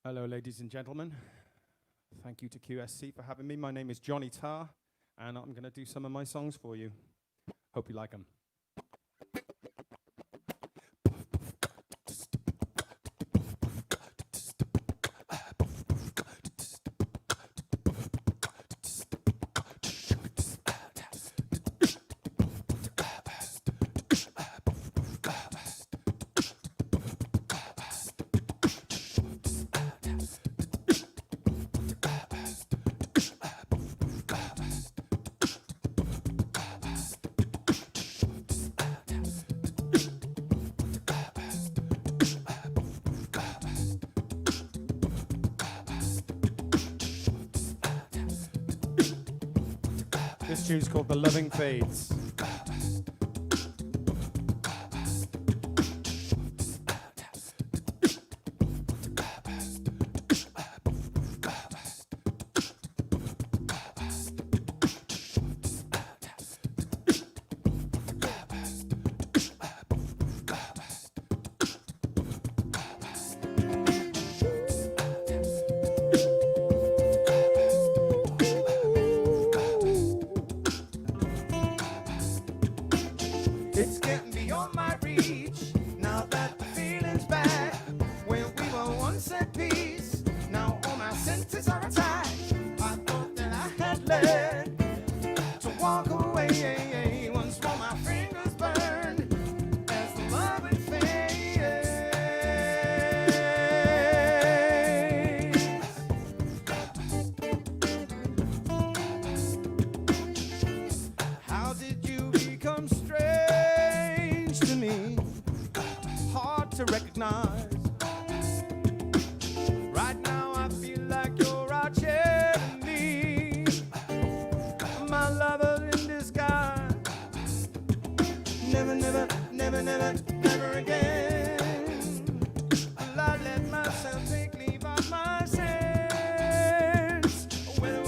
Hello, ladies and gentlemen. Thank you to QSC for having me. My name is Jonny Tarr, and I'm going to do some of my songs for you. Hope you like them. This tune's called The Loving Fades. It's getting beyond my reach, now that the feeling's back. When we were once at peace, now all my senses are attacked. I thought that I had learned to walk away once more my fingers burned as the loving fades. How did you become strange to me, hard to recognize? Right now I feel like you're out sharing me, my lover in disguise. Never, never, never, never, never again will I let myself take leave of my sense. Whether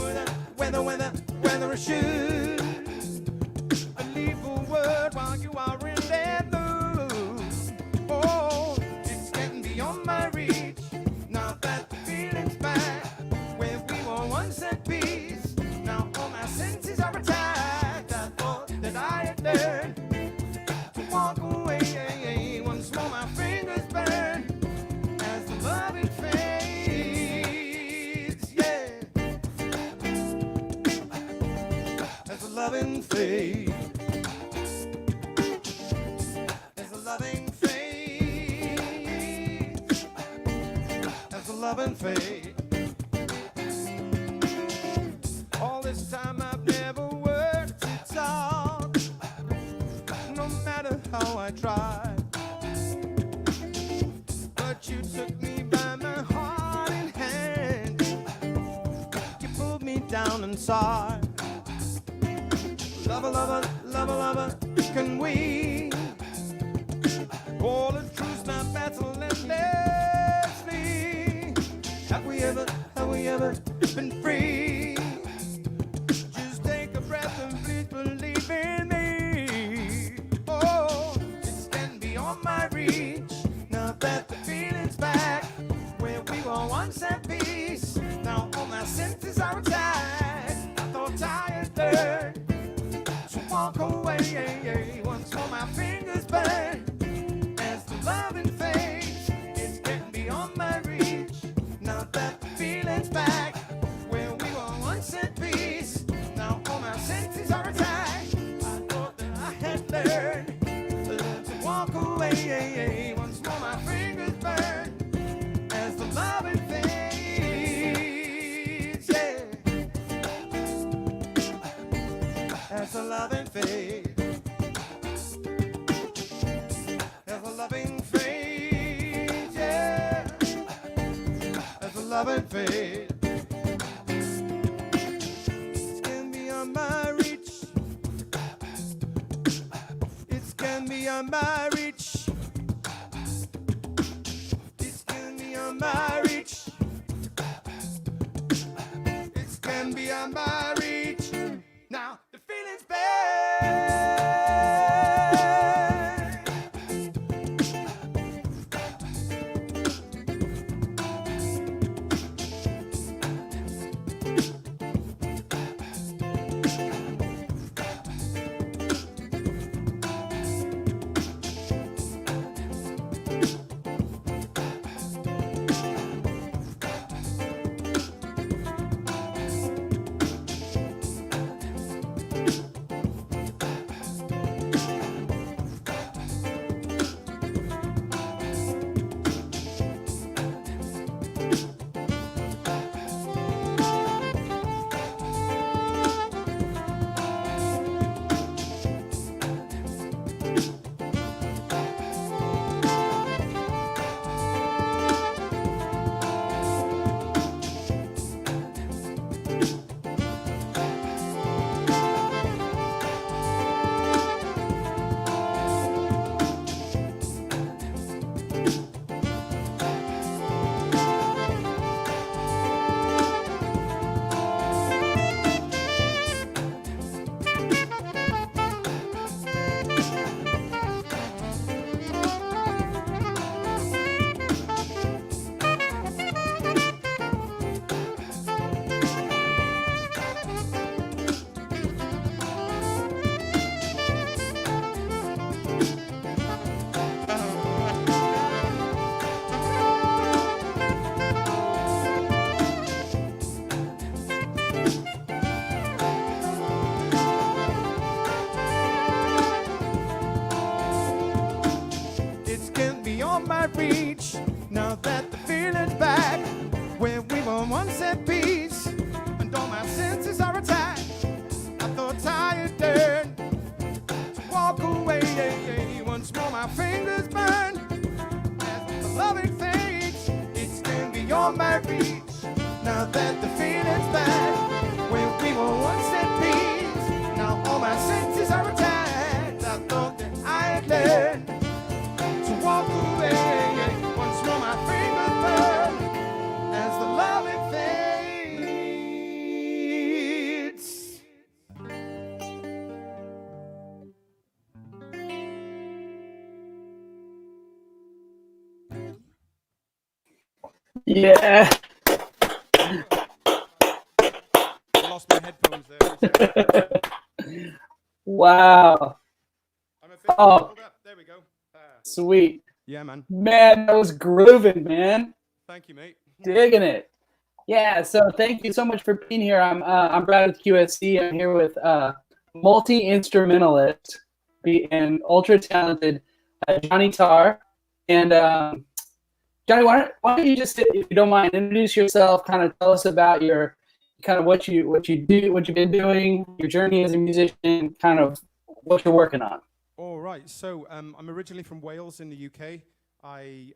I should believe a word while you are in that mood. Oh, it's getting beyond my reach, now that the feeling's back. Where we were once at peace, now all my senses are attacked. I thought that I had learned to walk away once more my fingers burn as the loving fades. Yeah, as the loving fades. As the loving fades, as the loving fades. All this time I've never worked it out, no matter how I tried. But you took me by my heart in hand, you pulled me down inside. Lover, lover, lover, lover, can we all the truth's not battle endlessly? Have we ever been free? Just take a breath and please believe in me. Oh, it's getting beyond my reach, now that the feeling's back. Where we were once at peace, now all my senses are attacked. I thought I had learned to walk away once more my fingers burn as the loving fades. It's getting beyond my reach, now that the feeling's back. Where we were once at peace, now all my senses are attacked. I thought that I had learned to walk away once more my fingers burn as the loving fades. Yeah, as the loving fades. As the loving fades, yeah, as the loving fades. It's getting beyond my reach, it's getting beyond my reach, it's getting beyond my reach, it's getting beyond my reach. Now the feeling's bad. that the feeling's back, where we were once at peace, and all my senses are attached. I thought tired turned to walk away. Once more my fingers burn. As the loving fades, it's been beyond my reach. Now that the feeling's back, where we were once at peace, now all my senses are attached. I thought that I had learned to walk away. Once more my fingers burn as the loving fades. Yeah. I lost my headphones there. Wow. I'm a bit Oh. hold up. There we go. Sweet. Yeah, man. Man, that was grooving, man. Thank you, mate. Digging it. Yeah, so thank you so much for being here. I'm Brad with QSC. I'm here with multi-instrumentalist and ultra talented Jonny Tarr. And Jonny, why don't you just, if you don't mind, introduce yourself, kind of tell us about your kind of what you do, what you've been doing, your journey as a musician, kind of what you're working on. All right. So I'm originally from Wales in the UK. I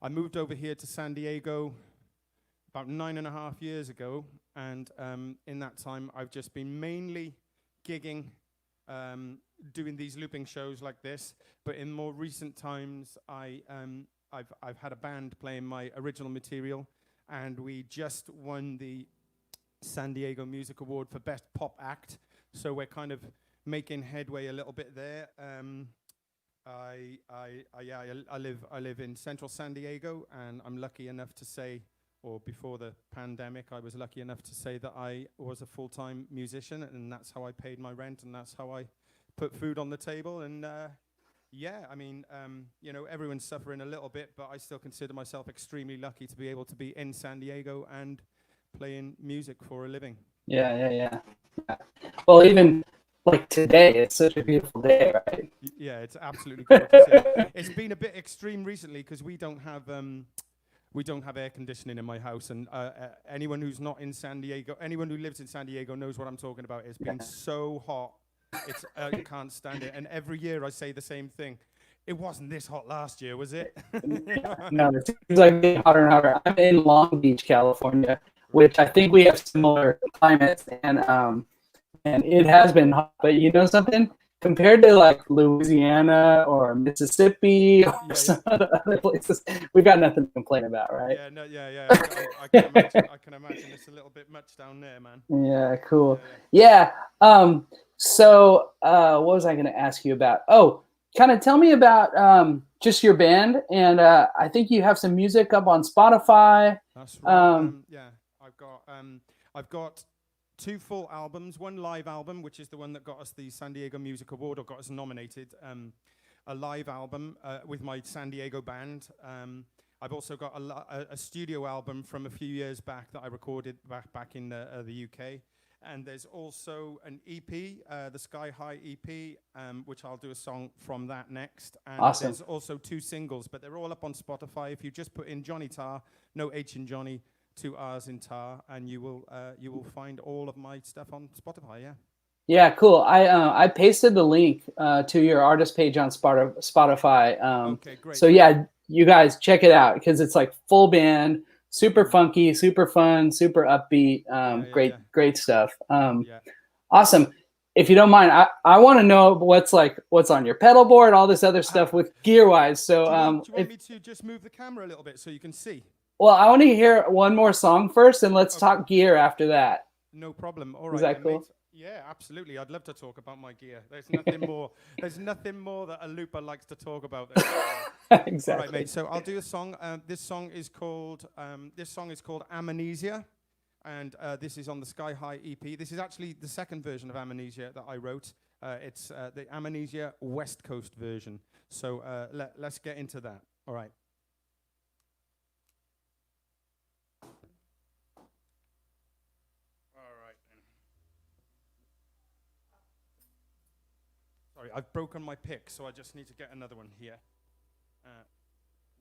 moved over here to San Diego about 9.5 years ago, and in that time I've just been mainly gigging, doing these looping shows like this. But in more recent times, I've had a band playing my original material, and we just won the San Diego Music Award for Best Pop Act. So we're kind of making headway a little bit there. I live in central San Diego, and I'm lucky enough to say, or before the pandemic, I was lucky enough to say that I was a full-time musician, and that's how I paid my rent, and that's how I put food on the table. And yeah, I mean, you know, everyone's suffering a little bit, but I still consider myself extremely lucky to be able to be in San Diego and playing music for a living. Yeah. Well, even like today, it's such a beautiful day, right? Yeah, it's absolutely gorgeous. Yeah. It's been a bit extreme recently because we don't have air conditioning in my house, and anyone who's not in San Diego, anyone who lives in San Diego knows what I'm talking about. It's been so hot, it's I can't stand it. And every year I say the same thing. It wasn't this hot last year, was it? No, it seems like getting hotter and hotter. I'm in Long Beach, California, which I think we have similar climates, and it has been hot. But you know something? Compared to like Louisiana or Mississippi or some other places, we've got nothing to complain about, right? Yeah, no, yeah. I can imagine it's a little bit much down there, man. Yeah, cool. Yeah. So what was I going to ask you about? Oh, kind of tell me about just your band, and I think you have some music up on Spotify. That's right. Yeah, I've got 2 full albums, 1 live album, which is the one that got us the San Diego Music Award, or got us nominated. A live album with my San Diego band. I've also got a studio album from a few years back that I recorded back in the UK. And there's also an EP, the Sky High EP, which I'll do a song from that next. And awesome. There's also 2 singles, but they're all up on Spotify. If you just put in Jonny Tarr, no H in Johnny, 2 R's in Tarr, and you will find all of my stuff on Spotify. Yeah. Yeah, cool. I pasted the link to your artist page on Spotify. Okay, great. So yeah, you guys check it out because it's like full band, super funky, super fun, super upbeat. Great stuff. Awesome. If you don't mind, I want to know what's on your pedal board, all this other stuff with gear wise. So do you want me to just move the camera a little bit so you can see? Well, I want to hear one more song first, and let's talk gear after that. No problem. All right. Is that cool? Mate. Yeah, absolutely. I'd love to talk about my gear. There's nothing more. There's nothing more that a looper likes to talk about. Exactly. All right, mate. So I'll do a song. This song is called Amnesia, and this is on the Sky High EP. This is actually the second version of Amnesia that I wrote. It's the Amnesia West Coast version. So let's get into that. All right. Sorry, I've broken my pick, so I just need to get another one here.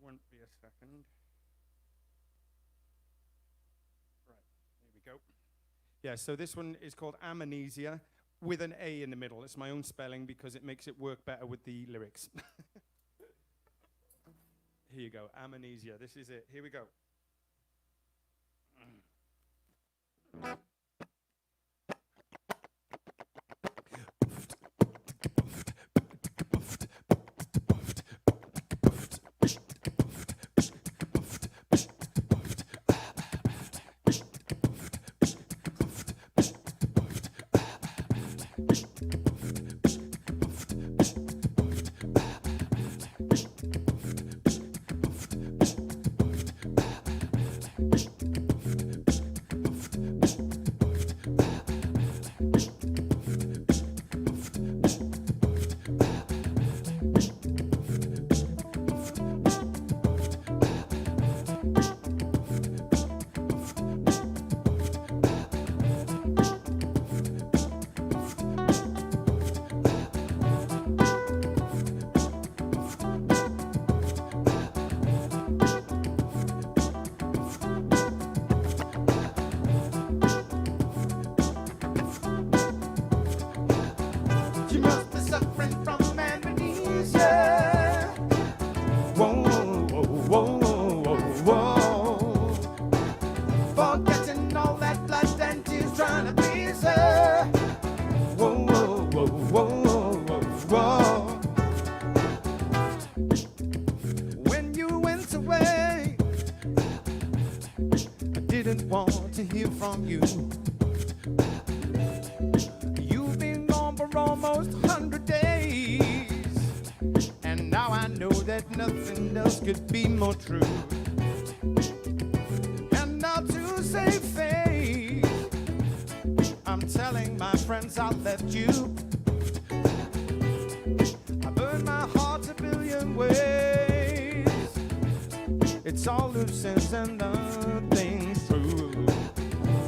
1 won't be a second. Right, here we go. Yeah, so this one is called Amnesia with an A in the middle. It's my own spelling because it makes it work better with the lyrics. Here you go, Amnesia. This is it. Here we go. You must be suffering from amnesia. Whoa, whoa, whoa, whoa, whoa. Forgetting all that blood and tears trying to please her. Whoa, whoa, whoa, whoa, whoa, whoa. When you went away, I didn't want to hear from you. For almost 100 days, and now I know that nothing else could be more true. And now to save face, I'm telling my friends I left you. I burned my heart a billion ways. It's all loose ends and nothing true.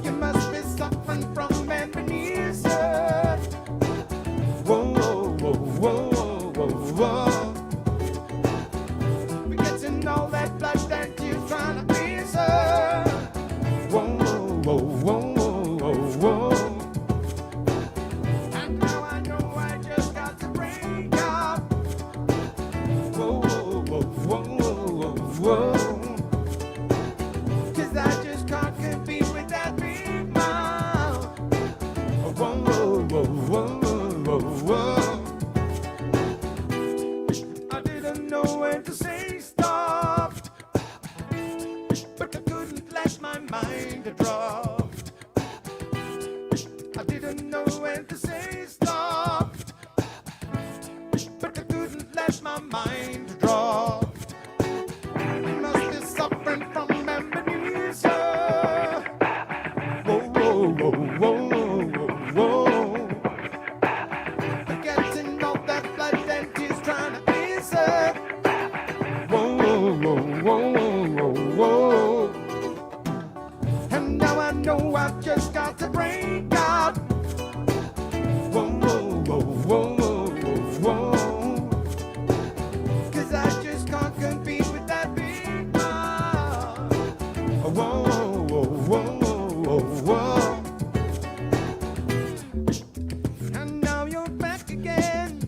You must be suffering from amnesia. Whoa, whoa, whoa, whoa, whoa. We're getting all that blood and tears trying to please her. Whoa, whoa, whoa, whoa, whoa. And now I know I just got to break out. Whoa, whoa, whoa, whoa, whoa. 'Cause I just can't compete with that big mouth. Whoa, whoa, whoa, whoa. Whoa. I didn't know when to say stop, but I couldn't let my mind drop. I didn't know when to say stop, but I couldn't let my mind drop. You must be suffering from amnesia. Whoa, whoa, whoa, whoa, whoa, whoa. Whoa, whoa, whoa. And now I know I've just got to break out. Whoa, whoa, whoa, whoa, whoa, whoa. 'Cause I just can't compete with that big mouth. Whoa, whoa, whoa, whoa, whoa. And now you're back again.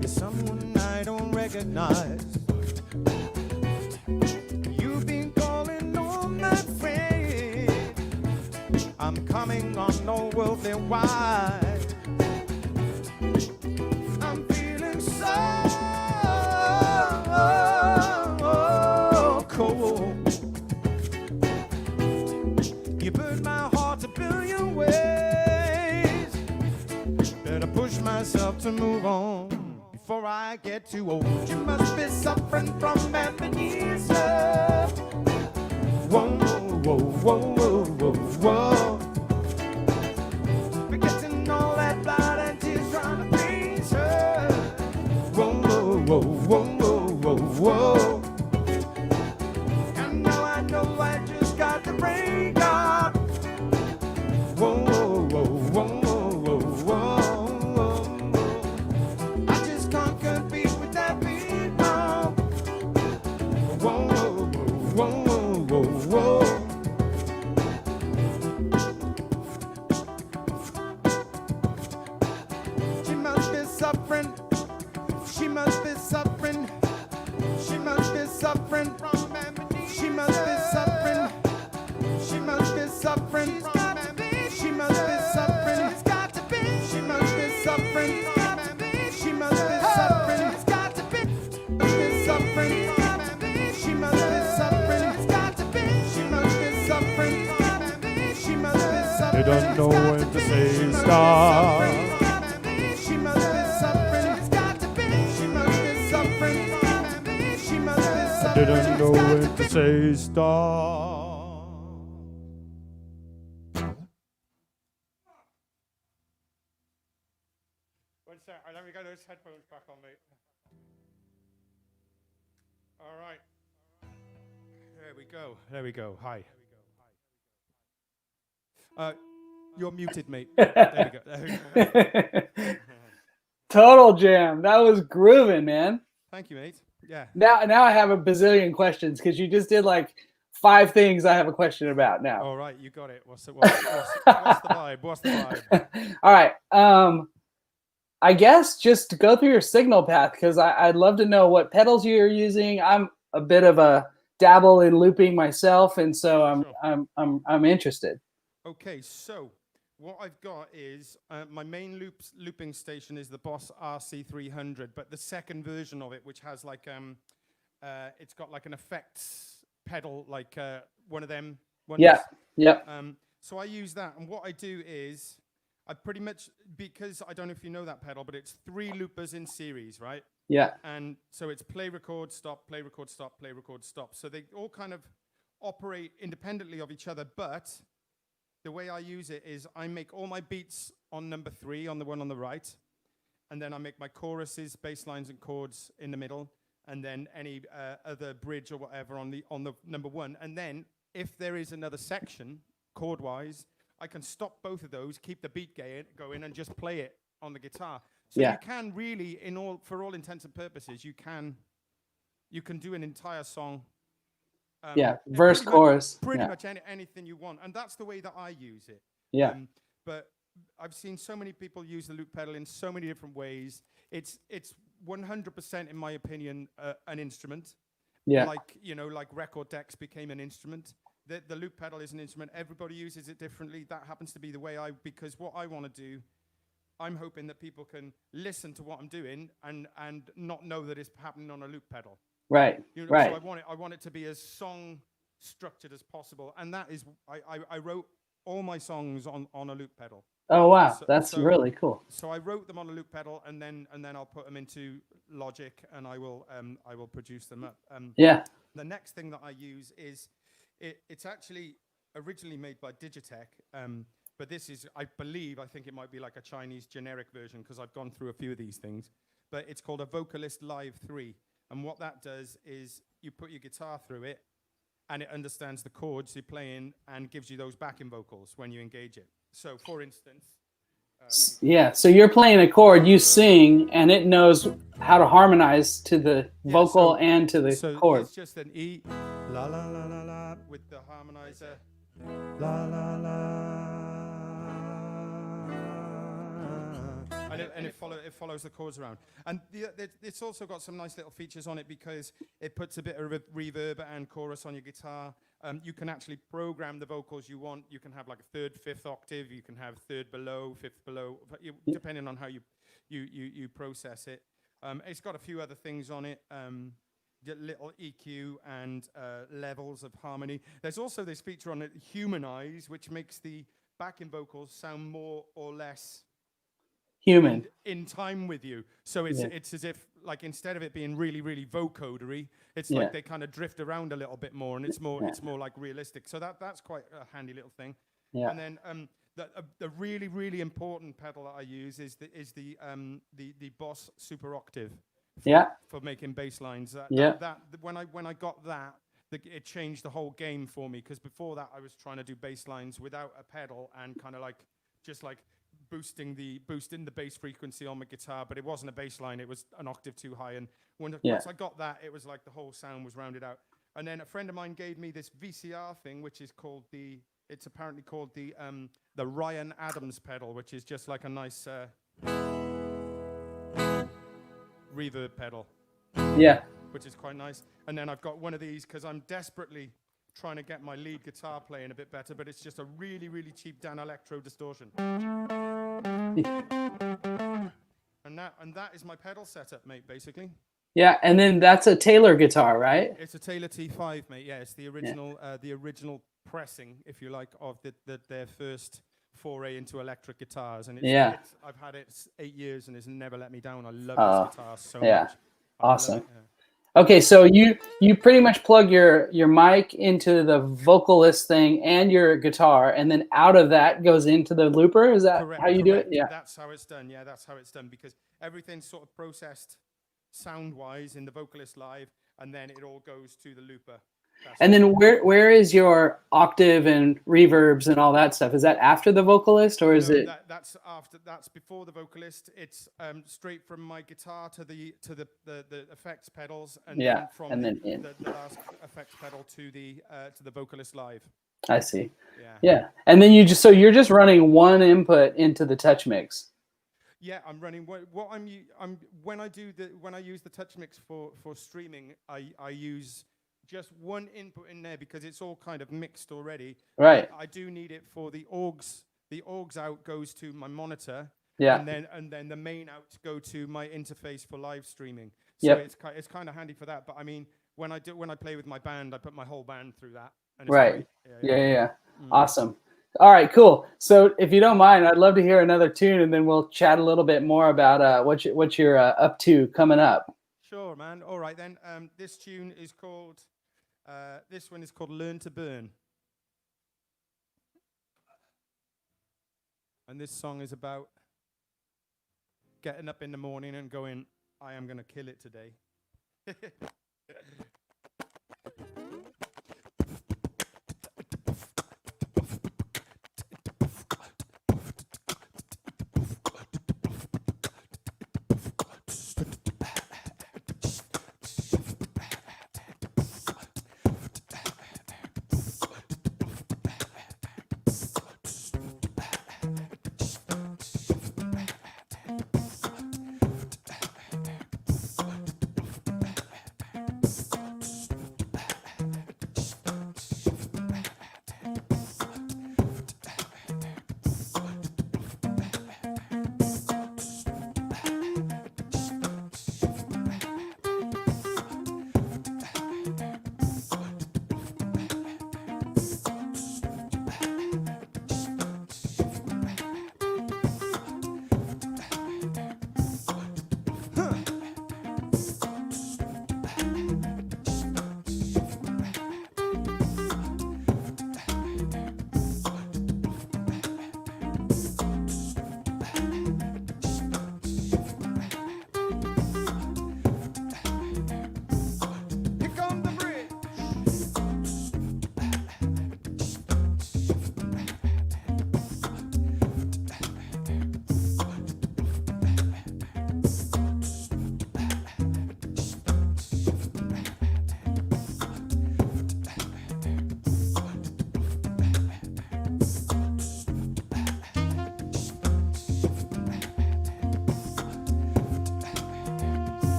You're someone I don't recognize. I'm coming on no worldly wise. I'm feeling so cold. You burned my heart a billion ways. Better push myself to move on before I get too old. You must be suffering from amnesia. Whoa, whoa, whoa, whoa, whoa, whoa. Forgetting all that blood and tears trying to please her. Whoa, whoa, whoa, whoa, whoa, whoa. And now I know I just got to break out. Whoa, whoa, whoa, whoa, whoa, whoa. I just can't compete with that big mouth. suffering from amnesia. She must be suffering. She must be suffering from amnesia. She must be suffering. It's got to be. She must be suffering from amnesia. She must be suffering. It's got to be. Suffering from amnesia. She must be suffering. It's got to be. She must be suffering from amnesia. She must be suffering. They don't know when to say stop. She must be suffering. It's got to be. She must be suffering from amnesia. She must be suffering. They don't know when to say stop. One sec, let me get those headphones back on, mate. All right. There we go. There we go. Hi. You're muted, mate. There we go. There we go. Total jam. That was grooving, man. Thank you, mate. Yeah. Now I have a bazillion questions because you just did like 5 things I have a question about now. All right, you got it. What's the vibe? What's the vibe? All right. I guess just to go through your signal path because I'd love to know what pedals you're using. I'm a bit of a dabble in looping myself, and so I'm interested. Okay, so what I've got is my main looping station is the Boss RC300, but the second version of it, which has like it's got like an effects pedal, like one of them ones. Yeah. Yep. So I use that, and what I do is I pretty much, because I don't know if you know that pedal, but it's 3 loopers in series, right? Yeah. And so it's play, record, stop, play, record, stop, play, record, stop. So they all kind of operate independently of each other, but the way I use it is I make all my beats on number 3, on the one on the right, and then I make my choruses, bass lines, and chords in the middle, and then any other bridge or whatever on the number 1. And then if there is another section, chord-wise, I can stop both of those, keep the beat going, and just play it on the guitar. So you can really, for all intents and purposes, you can do an entire song. Verse, chorus. Pretty much anything you want. And that's the way that I use it. Yeah. But I've seen so many people use the loop pedal in so many different ways. It's 100%, in my opinion, an instrument. Yeah. Like record decks became an instrument. The loop pedal is an instrument. Everybody uses it differently. That happens to be the way because what I want to do, I'm hoping that people can listen to what I'm doing and not know that it's happening on a loop pedal. Right. Right. So I want it to be as song structured as possible, and that is I wrote all my songs on a loop pedal. Oh wow, that's really cool. So I wrote them on a loop pedal, and then I'll put them into Logic, and I will produce them up. The next thing that I use is it's actually originally made by Digitech, but this is I think it might be like a Chinese generic version because I've gone through a few of these things. But it's called a Vocalist Live 3, and what that does is you put your guitar through it, and it understands the chords you're playing and gives you those backing vocals when you engage it. So, for instance... so you're playing a chord, you sing, and it knows how to harmonize to the vocal and to the chord. It's just an E, la la la la la, with the harmonizer, la la la. And it follows the chords around. And it's also got some nice little features on it because it puts a bit of reverb and chorus on your guitar. You can actually program the vocals you want. You can have like a 3rd, 5th octave. You can have 3rd below, 5th below, depending on how you process it. It's got a few other things on it. Little EQ and levels of harmony. There's also this feature on it, Humanize, which makes the backing vocals sound more or less human in time with you. So it's as if, like, instead of it being really, really vocodery, it's like they kind of drift around a little bit more, and it's more like realistic. So that's quite a handy little thing. Yeah. And then the really, really important pedal that I use is the Boss Super Octave. For making bass lines. When I got that, it changed the whole game for me, because before that I was trying to do bass lines without a pedal and kind of like just like boosting the bass frequency on my guitar, but it wasn't a bass line, it was an octave too high. And once I got that, it was like the whole sound was rounded out. And then a friend of mine gave me this VCR thing, which is called it's apparently called the Ryan Adams pedal, which is just like a nice reverb pedal. which is quite nice. And then I've got one of these because I'm desperately trying to get my lead guitar playing a bit better, but it's just a really, really cheap Dan Electro distortion. And that is my pedal setup, mate, basically. Yeah, and then that's a Taylor guitar, right? It's a Taylor T5, mate. Yeah, it's the original pressing, if you like, of their first foray into electric guitars. And I've had it 8 years and it's never let me down. I love this guitar so much. Awesome. Okay, so you pretty much plug your mic into the vocalist thing and your guitar, and then out of that goes into the looper. Is that how you do it? Yeah, that's how it's done. Yeah, that's how it's done, because everything's sort of processed sound-wise in the vocalist live, and then it all goes to the looper. And then where is your octave and reverbs and all that stuff? Is that after the vocalist, or is it? That's after. That's before the vocalist. It's straight from my guitar to the effects pedals, and then from the last effects pedal to the vocalist live. I see. Yeah. And then you're just running one input into the touch mix. Yeah, I'm running. When I use the touch mix for streaming, I use just one input in there because it's all kind of mixed already. Right. I do need it for the augs. The augs out goes to my monitor. Yeah. And then the main outs go to my interface for live streaming. So it's kind of handy for that. But I mean, when I play with my band, I put my whole band through that. And it's right. Great. Yeah. Awesome. All right, cool. So if you don't mind, I'd love to hear another tune, and then we'll chat a little bit more about what you're up to coming up. Sure, man. All right then. This tune is called. This one is called "Learn to Burn," and this song is about getting up in the morning and going, "I am gonna kill it today."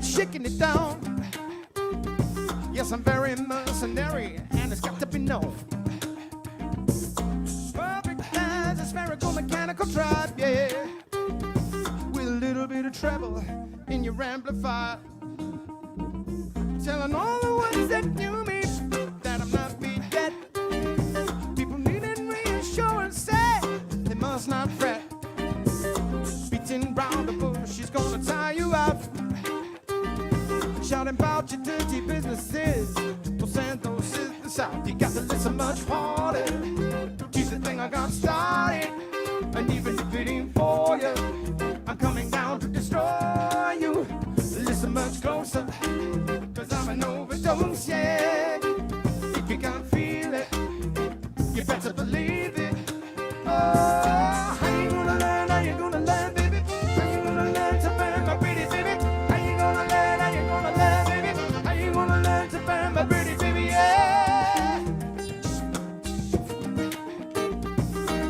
Shaking it down. Yes, I'm very mercenary, and it's got to be known. Perfect as a spherical mechanical drive, yeah. With a little bit of treble in your amplifier. Telling all the ones that knew me that I'm not be dead. People needing reassurance, say they must not fret. dancing round the bush, she's gonna tie you up. Shouting about your dirty businesses. Well, send those sisters out. You got to listen much harder. She's the thing I got started. And even if it ain't for you, I'm coming down to destroy you. Listen much closer, cause I'm an overdose, yeah. If you can't feel it, you better believe it. Oh, how you gonna learn? How you gonna learn, baby? How you gonna learn to burn my pretty baby? How you gonna learn? How you gonna learn, baby? How you gonna learn to burn my pretty baby? Yeah.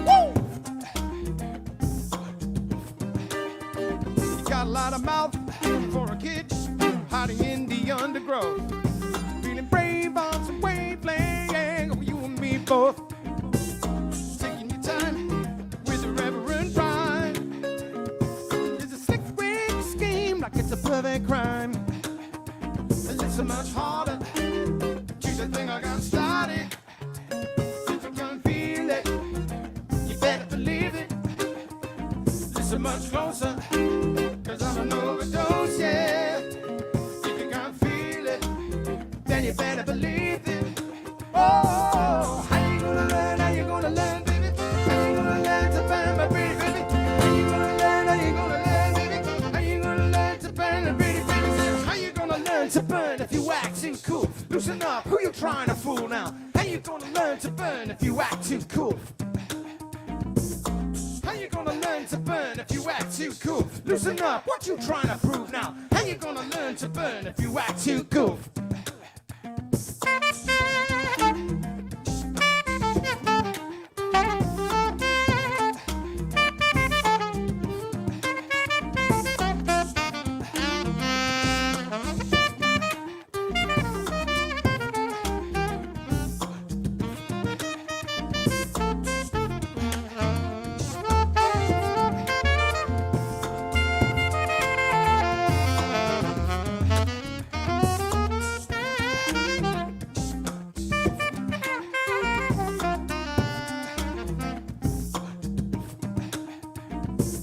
Woo! You got a lot of mouth for a kid hiding in the undergrowth, feeling brave on some wavelength. You and me both. Taking your time with a reverent rhyme. It's a slick wig scheme like it's a perfect crime. And listen much harder. Choose the thing I got started. If you can't feel it, you better believe it. Listen much closer, cause I'm an overdose, yeah. If you can't feel it, then you better believe it. Oh, how you gonna learn? How you gonna learn, baby? How you gonna learn to burn my pretty baby? How you gonna learn? How you gonna learn, baby? How you gonna learn to burn the pretty baby? How you gonna learn to burn if you acting cool? Loosen up, who you trying to fool now? How you gonna learn to burn if you act too cool? How you gonna learn to burn if you act too cool? Loosen up, what you trying to prove now? How you gonna learn to burn if you act too cool?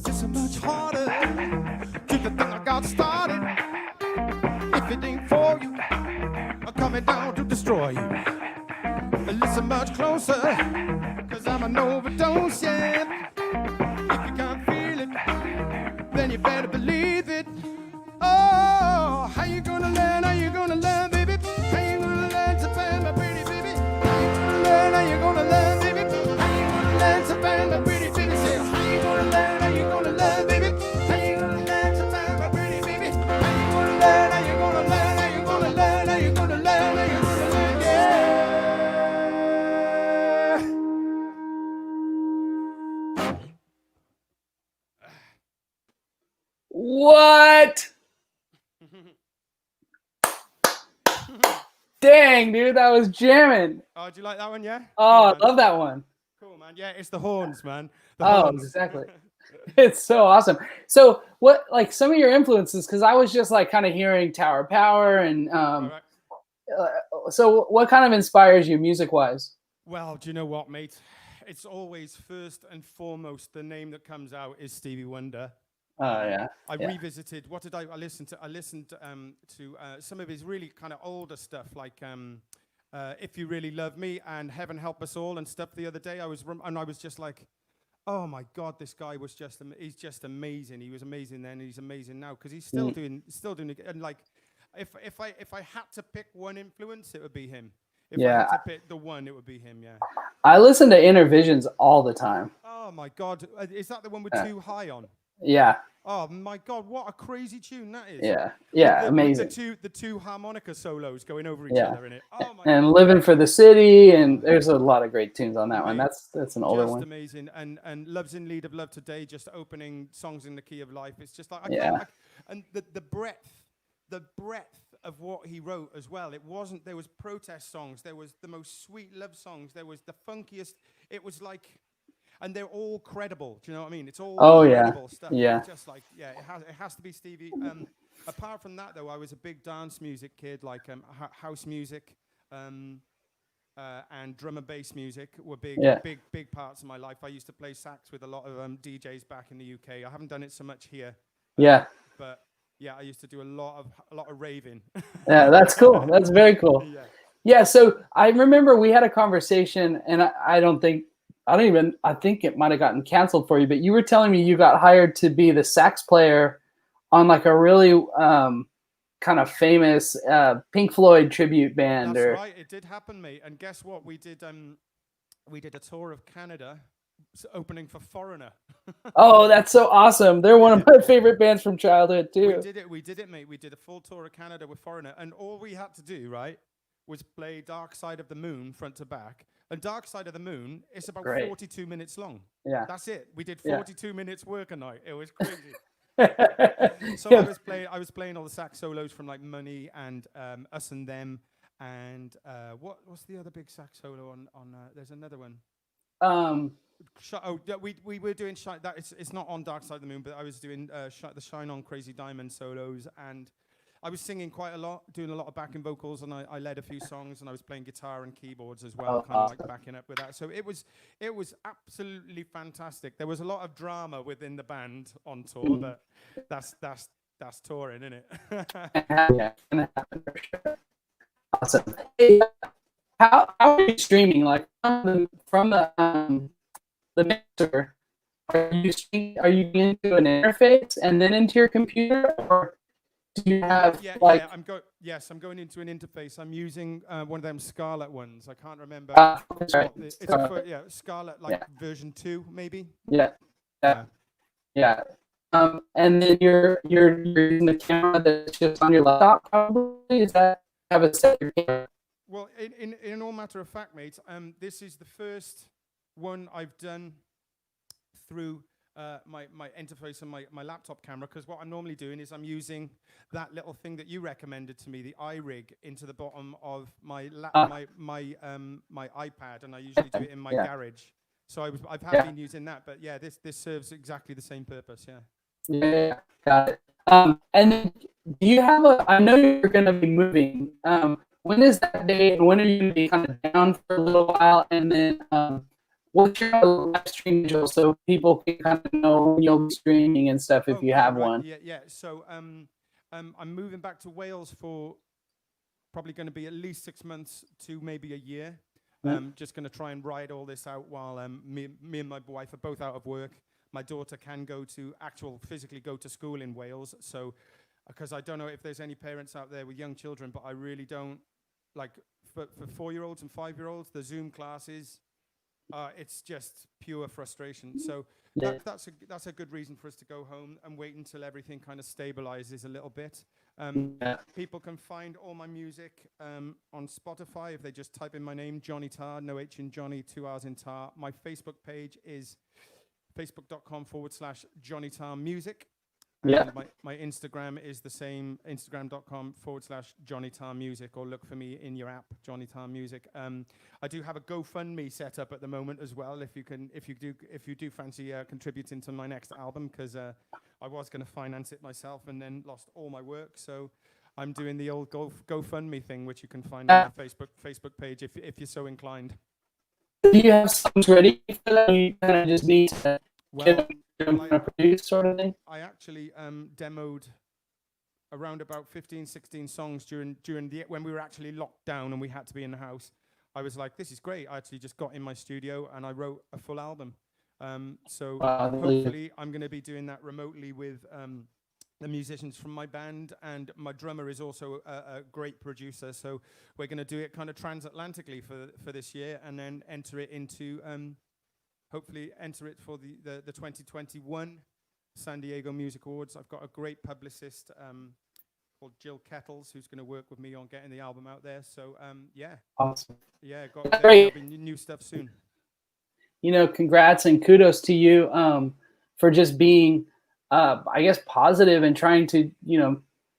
It's so much harder to the thing I got started. If it ain't for you, I'm coming down to destroy you. Listen much closer, cause I'm an overdose, yeah. If you can't feel it, then you better believe it. Oh, how you gonna learn? How you gonna learn, baby? How you gonna learn to burn my pretty baby? How you gonna learn? How you gonna learn, baby? How you gonna learn to burn my pretty baby? Say, how you gonna learn? How you gonna learn, baby? How you gonna learn to burn my pretty baby? How you gonna learn? How you gonna learn? How you gonna learn? How you gonna learn? How you gonna learn? Yeah. What? Dang, dude, that was jamming. Oh, do you like that one? Yeah. Oh, Cool, I love that one. cool, man. Yeah, it's the horns, man. The Oh, horns. exactly. It's so awesome. So, what, like, some of your influences? Because I was just like kind of hearing Tower Power, and All right. so what kind of inspires you music-wise? Well, do you know what, mate? It's always first and foremost the name that comes out is Stevie Wonder. Oh yeah. I yeah. revisited. What did I listened to? I listened to some of his really kind of older stuff, like "If You Really Love Me" and "Heaven Help Us All" and stuff. The other day, I was just like, "Oh my God, this guy was he's just amazing. He was amazing then, and he's amazing now because he's still doing it." And like, if I had to pick one influence, it would be him. If I had to pick the one, it would be him. Yeah. I listen to Inner Visions all the time. Oh my God, is that the one with Too High on? Yeah. Oh my God, what a crazy tune that is! Yeah. Yeah. Amazing. With the two harmonica solos going over each other in it. Oh my and God. Living for the City, and there's a lot of great tunes on that one. That's an older Just one. amazing, and Love's in Lead of Love Today, just opening songs in the key of life. It's just like and the breadth of what he wrote as well. It wasn't, there was protest songs, there was the most sweet love songs, there was the funkiest. It was like, and they're all credible. Do you know what I mean? It's all credible stuff. Yeah. It's just like, yeah, it has to be Stevie. Apart from that, though, I was a big dance music kid, like house music. and drum and bass music were big, Yeah. big parts of my life. I used to play sax with a lot of DJs back in the UK. I haven't done it so much here. Yeah. But yeah, I used to do a lot of raving. Yeah, that's cool. That's very cool. Yeah. Yeah, so I remember we had a conversation, and I think it might have gotten canceled for you, but you were telling me you got hired to be the sax player on like a really kind of famous Pink Floyd tribute band. That's right. It did happen, mate. And guess what? We did a tour of Canada, opening for Foreigner. Oh, that's so awesome. They're one of my favorite bands from childhood too. We did it, mate. We did a full tour of Canada with Foreigner, and all we had to do, right, was play Dark Side of the Moon front to back. And Dark Side of the Moon is about 42 minutes long. Yeah. That's it. We did 42 minutes work a night. It was crazy. So I was playing all the sax solos from like Money and Us and Them, and what's the other big sax solo on there's another one. We were doing that. It's not on Dark Side of the Moon, but I was doing the Shine On Crazy Diamond solos, and I was singing quite a lot, doing a lot of backing vocals, and I led a few songs, and I was playing guitar and keyboards as well, kind of like backing up with that. So it was absolutely fantastic. There was a lot of drama within the band on tour, but that's touring, isn't it? Yeah, for sure. Awesome. Hey, how are you streaming? Like from the mixer, are you into an interface and then into your computer, or do you have I'm going into an interface. I'm using one of them Scarlett ones. I can't remember. Right. Scarlett version 2 maybe. Yeah. And then you're using the camera that's just on your laptop, probably. Is that have a separate camera? Well, in all matter of fact, mate, this is the first one I've done through my interface and my laptop camera, because what I'm normally doing is I'm using that little thing that you recommended to me, the iRig, into the bottom of my my iPad, and I usually do it in my garage. So I've been using that, but yeah, this serves exactly the same purpose. Yeah, got it. And then do you have I know you're going to be moving. When is that date, and when are you going to be kind of down for a little while? And then what's your live stream schedule so people can kind of know when you'll be streaming and stuff if you have one? Yeah. So I'm moving back to Wales for probably going to be at least 6 months to maybe a year. Just going to try and ride all this out while me and my wife are both out of work. My daughter can physically go to school in Wales. So, because I don't know if there's any parents out there with young children, but I really don't, like for 4-year-olds and 5-year-olds, the Zoom classes, it's just pure frustration. So that's a good reason for us to go home and wait until everything kind of stabilizes a little bit. People can find all my music on Spotify if they just type in my name, Jonny Tarr, no H in Johnny, 2 R's in Tarr. My Facebook page is facebook.com/Jonny Tarr Music. And my Instagram is the same, instagram.com/Jonny Tarr Music, or look for me in your app, Jonny Tarr Music. I do have a GoFundMe set up at the moment as well. If you do fancy contributing to my next album, because I was going to finance it myself and then lost all my work. So I'm doing the old GoFundMe thing, which you can find on my Facebook page if you're so inclined. Do you have songs ready for that? You kind of just need to produce, sort of thing? I actually demoed around about 15, 16 songs during when we were actually locked down and we had to be in the house. I was like, this is great. I actually just got in my studio and I wrote a full album. Hopefully I'm going to be doing that remotely with the musicians from my band, and my drummer is also a great producer. So we're going to do it kind of transatlantically for this year, and then enter it into hopefully enter it for the 2021 San Diego Music Awards. I've got a great publicist called Jill Kettles, who's going to work with me on getting the album out there. So awesome. Yeah, there'll be new stuff soon. Congrats and kudos to you for just being, I guess, positive and trying to,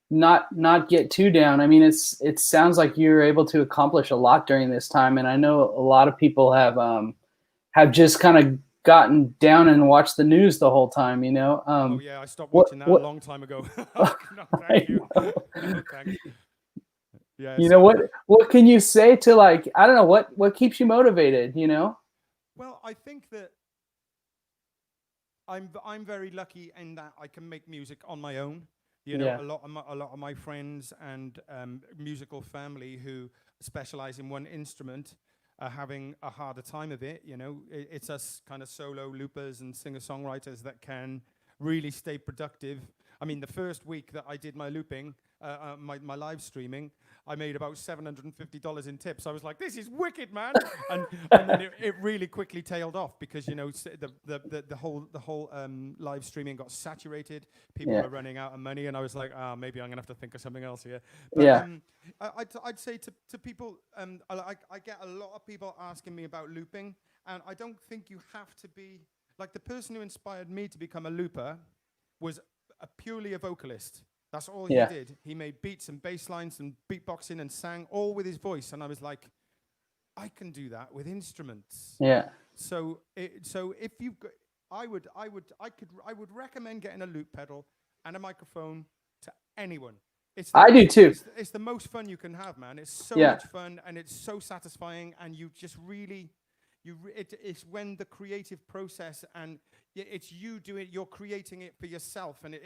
not get too down. I mean, it sounds like you're able to accomplish a lot during this time, and I know a lot of people have just kind of gotten down and watched the news the whole time. I stopped watching that a long time ago. No, thank you. No, thanks. Yeah. You know, what can you say to, like, I don't know, what keeps you motivated, you know? Well, I think that I'm very lucky in that I can make music on my own. You know, Yeah. a lot of my friends and musical family who specialize in one instrument are having a harder time of it. You know, it's us kind of solo loopers and singer-songwriters that can really stay productive. I mean, the first week that I did my looping, my live streaming, I made about $750 in tips. I was like, "This is wicked, man!" and then it really quickly tailed off because, you know, the whole live streaming got saturated. People Yeah. were running out of money, and I was like, maybe I'm gonna have to think of something else here. But, Yeah. I'd say to people, I get a lot of people asking me about looping, and I don't think you have to be like the person who inspired me to become a looper was purely a vocalist. That's all he Yeah. did. He made beats and bass lines and beatboxing and sang all with his voice. And I was like, I can do that with instruments. Yeah. So if you've got, I would recommend getting a loop pedal and a microphone to anyone. I do too. It's the most fun you can have, man. It's so Yeah. much fun and it's so satisfying, and you just really, it's when the creative process and it's you doing, you're creating it for yourself, and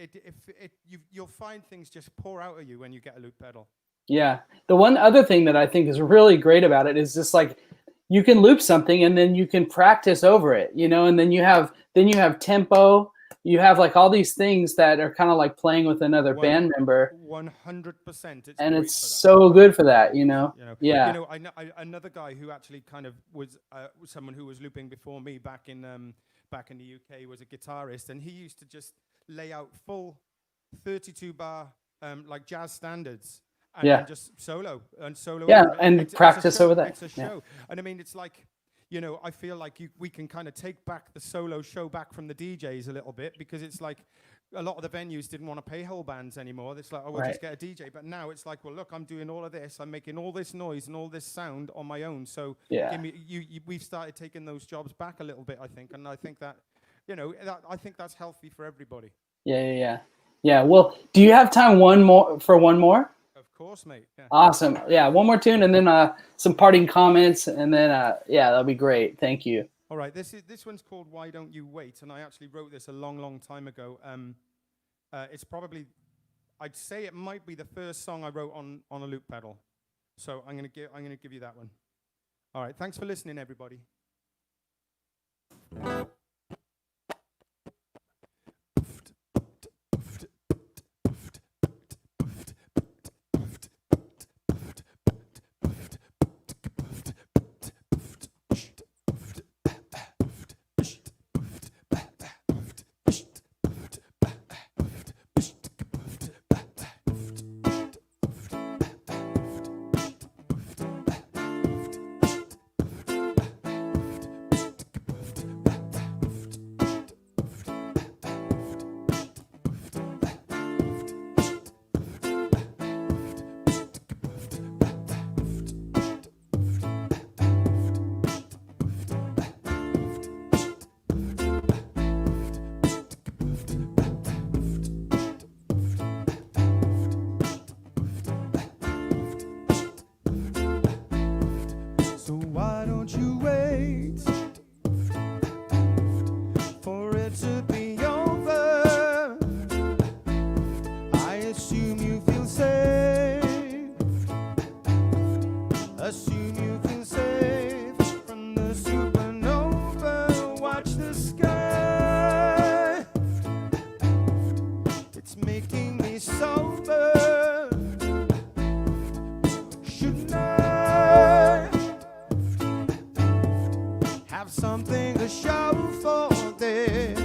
you'll find things just pour out of you when you get a loop pedal. Yeah. The one other thing that I think is really great about it is just like you can loop something and then you can practice over it, you know, and then you have tempo, you have like all these things that are kind of like playing with another band member. 100%. And it's so good for that, you know? Yeah. You know, I know another guy who actually kind of was someone who was looping before me back in the UK, was a guitarist, and he used to just lay out full 32 bar like jazz standards and then just solo. Yeah, and practice over that. It's a show. And I mean, it's like, you know, I feel like we can kind of take back the solo show back from the DJs a little bit, because it's like a lot of the venues didn't want to pay whole bands anymore. It's like, oh, we'll just get a DJ. But now it's like, well, look, I'm doing all of this. I'm making all this noise and all this sound on my own. So we've started taking those jobs back a little bit, I think. And I think that, you know, I think that's healthy for everybody. Yeah. Well, do you have time for one more? Of course, mate. Yeah. Awesome. Yeah, one more tune and then some parting comments, and then that'll be great. Thank you. All right, this one's called "Why Don't You Wait," and I actually wrote this a long time ago. It's probably, I'd say it might be the first song I wrote on a loop pedal. So I'm gonna give you that one. All right, thanks for listening, everybody. Something to show for this,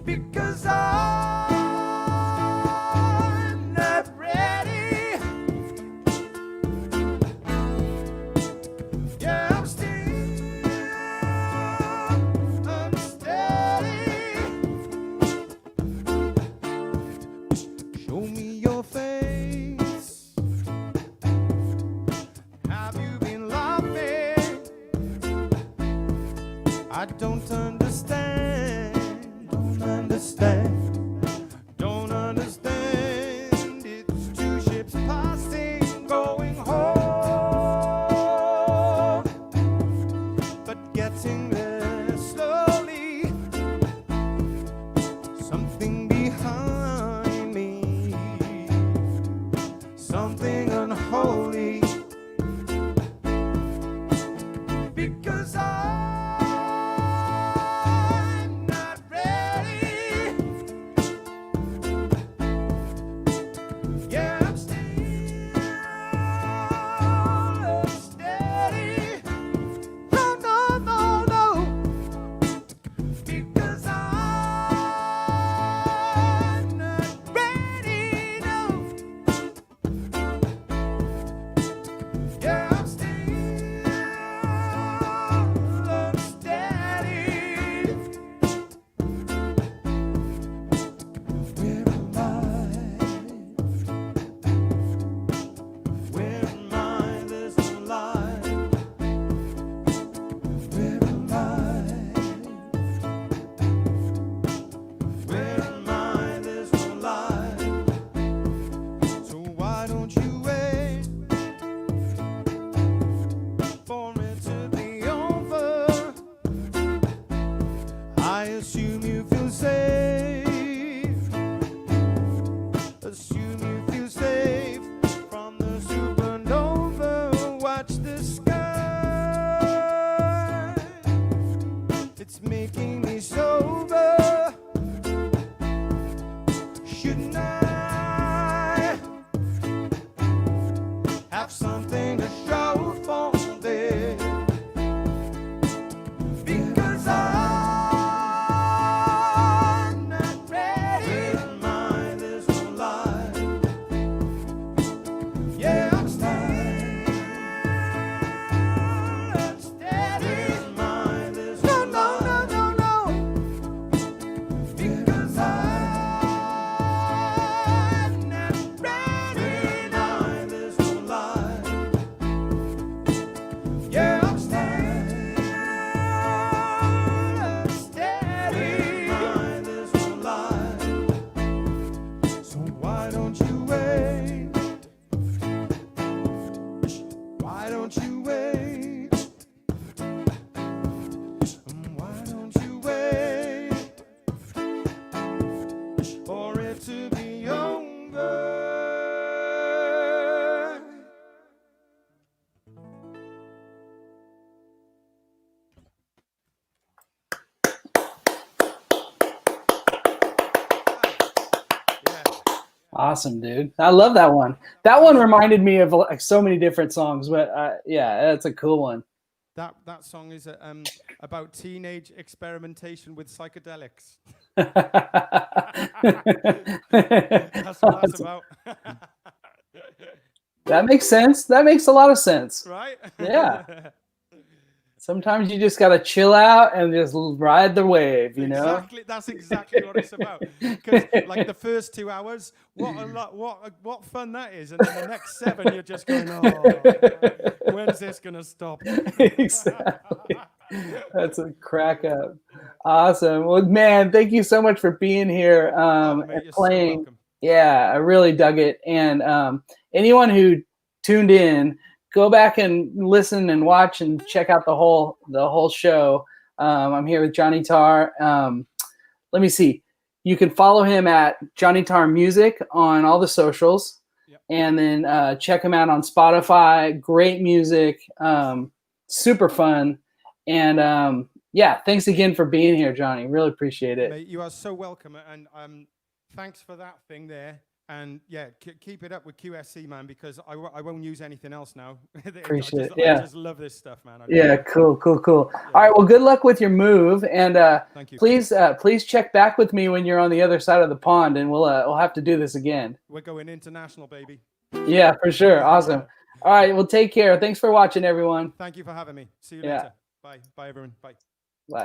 because I'm not ready. Yeah, I'm still unsteady. Show me your face. Have you been laughing? I don't understand, don't understand. It's two ships passing. Shouldn't I have something to show for this? Because I'm not ready to mind this whole life. Yeah, I'm steady to mind this whole life. No. Because I'm not ready to mind this whole life. Yeah, I'm steady to mind this whole life. So why don't you wait? Why don't you wait? Why don't you wait for it to be over? Awesome, dude. I love that one. That one reminded me of like so many different songs, but yeah, that's a cool one. That song is about teenage experimentation with psychedelics. That's what that's about. That makes sense. That makes a lot of sense. Right? Yeah. Sometimes you just gotta chill out and just ride the wave, you know. Exactly. That's exactly what it's about. Because like the first 2 hours, what fun that is, and then the next 7, you're just going, oh, when's this gonna stop? Exactly. That's a crack up. Awesome. Well, man, thank you so much for being here Mate, and you're so playing. welcome. Yeah, I really dug it. And anyone who tuned in, go back and listen and watch and check out the whole show. I'm here with Jonny Tarr. Let me see. You can follow him at Jonny Tarr Music on all the socials. Yep. And then check him out on Spotify. Great music, super fun. And yeah, thanks again for being here, Jonny. Really appreciate it. Mate, you are so welcome, and thanks for that thing there. And yeah, keep it up with QSC, man, because I won't use anything else now. Appreciate it. I Yeah. just love this stuff, man. Yeah, cool. All right, well, good luck with your move, and Thank you. please check back with me when you're on the other side of the pond, and we'll have to do this again. We're going international, baby. Yeah, for sure. Awesome. All right, well, take care. Thanks for watching, everyone. Thank you for having me. See you Yeah. later. Bye, everyone. Bye. Bye.